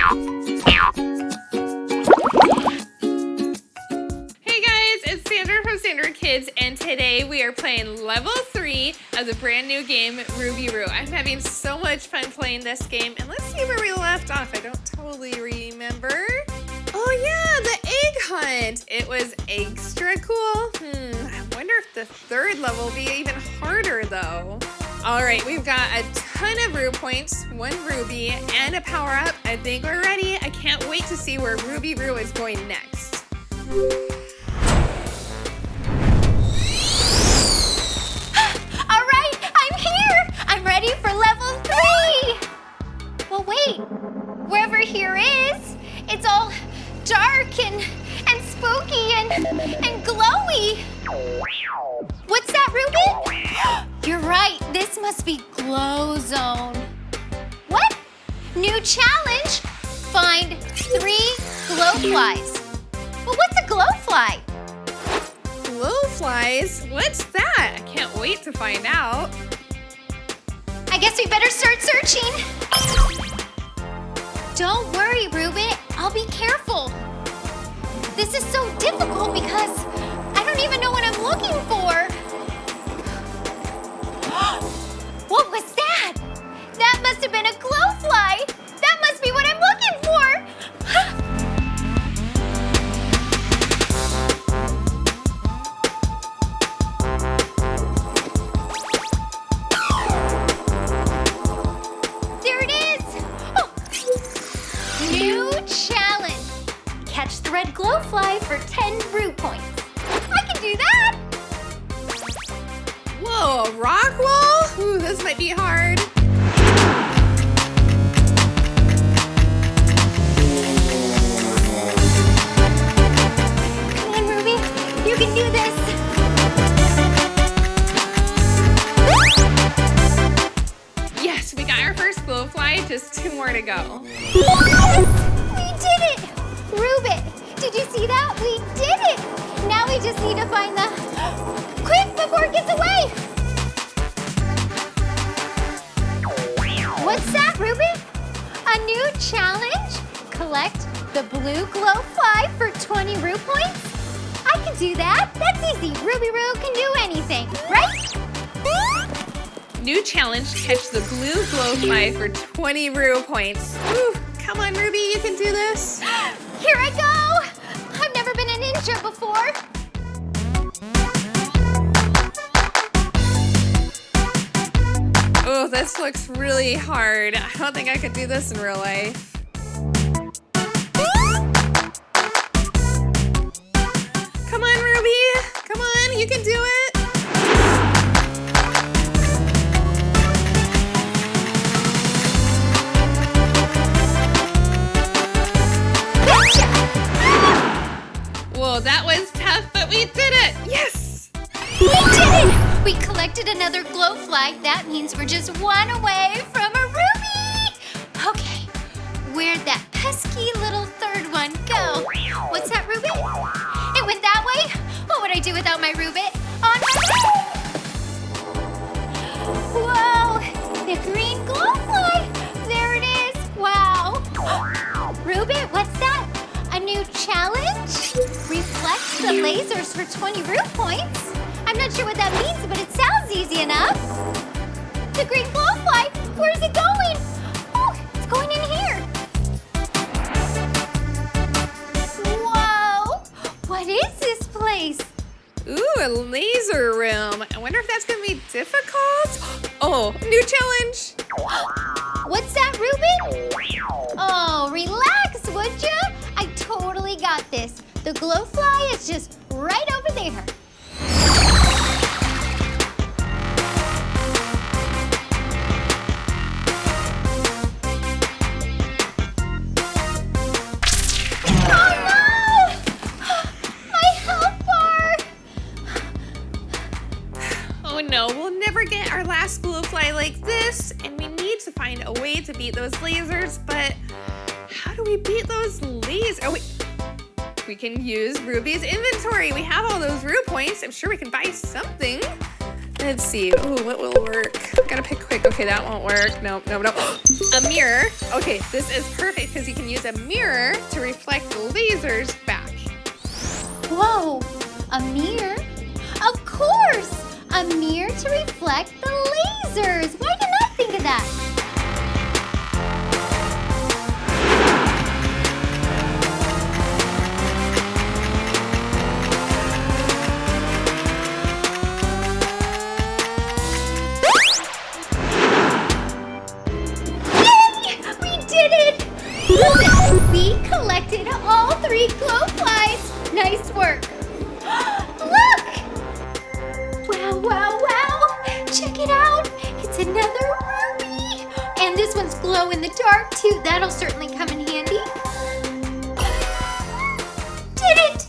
Hey guys, it's Sandra from Sandaroo Kids, and today we are playing level 3 of the brand new game, Ruby Roo. I'm having so much fun playing this game, and let's see where we left off. I don't totally remember. Oh yeah, the egg hunt. It was extra cool. I wonder if the third level will be even harder though. All right, we've got a ton of Roo points, 1 ruby, and a power-up. I think we're ready. I can't wait to see where Ruby Roo is going next. All right, I'm here. I'm ready for level 3. Well, wait. Wherever here is, it's all dark and spooky and glowy. What's that, Ruby? You're right. This must be Glow Zone. What? New challenge. Find 3 Glowflies. Well, what's a Glowfly? Glowflies? What's that? I can't wait to find out. I guess we better start searching. Don't worry, Ruby. I'll be careful. This is so difficult because I don't even know what I'm looking for. What was that? That must have been a Glowfly. That must be what I'm looking for. There it is. Oh. New challenge. Catch the Red Glowfly for 10 Roo points. I can do that. Whoa, a rock wall? Ooh, this might be hard. Come on, Ruby. You can do this. Yes, we got our first Glowfly, just 2 more to go. We did it! Ruby, did you see that? We did it! Now we just need to find the... Quick, before it gets away! What's that, Ruby? A new challenge? Collect the blue Glowfly for 20 Roo points? I can do that. That's easy. Ruby Roo can do anything, right? New challenge, catch the blue Glowfly for 20 Roo points. Ooh, come on, Ruby, you can do this. Here I go! I've never been a ninja before. Oh, this looks really hard. I don't think I could do this in real life. Come on, Ruby. Come on, you can do it. Whoa, that was tough, but we did it! Yes! We did it! We collected another Glowfly. That means we're just 1 away from a ruby! Okay, where'd that pesky little third one go? What's that, Ruby? It went that way? What would I do without my ruby? On my Whoa! The green Glowfly! There it is! Wow! Ruby, what's that? A new challenge? Reflect the lasers for 20 Roo points? I'm not sure what that means, but it sounds easy enough. The green Glowfly, where's it going? Oh, it's going in here. Whoa! What is this place? Ooh, a laser room. I wonder if that's gonna be difficult. Oh, new challenge. What's that, Ruby? Oh, relax, would ya? I totally got this. The Glowfly is just right over there. Oh no! My health bar! Oh no, we'll never get our last Glowfly like this, and we need to find a way to beat those lasers, but how do we beat those lasers? Oh wait, we can use Ruby's inventory. We have all those Roo points. I'm sure we can buy something. Let's see, ooh, what will work? gotta pick quick. Okay, that won't work. Nope, nope, nope. A mirror. Okay, this is perfect because you can use a mirror to reflect lasers back. Whoa, a mirror? Of course! A mirror to reflect the lasers. Why didn't I think of that? We collected all 3 Glowflies. Nice work. Look! Wow, wow, wow. Check it out. It's another ruby. And this one's glow in the dark too. That'll certainly come in handy. Did it!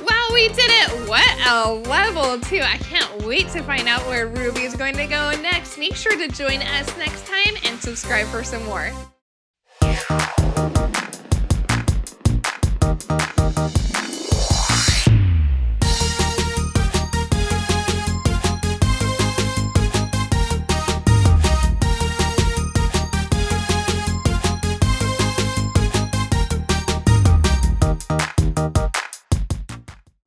Wow, we did it. What a level 2. I can't wait to find out where Ruby is going to go next. Make sure to join us next time and subscribe for some more.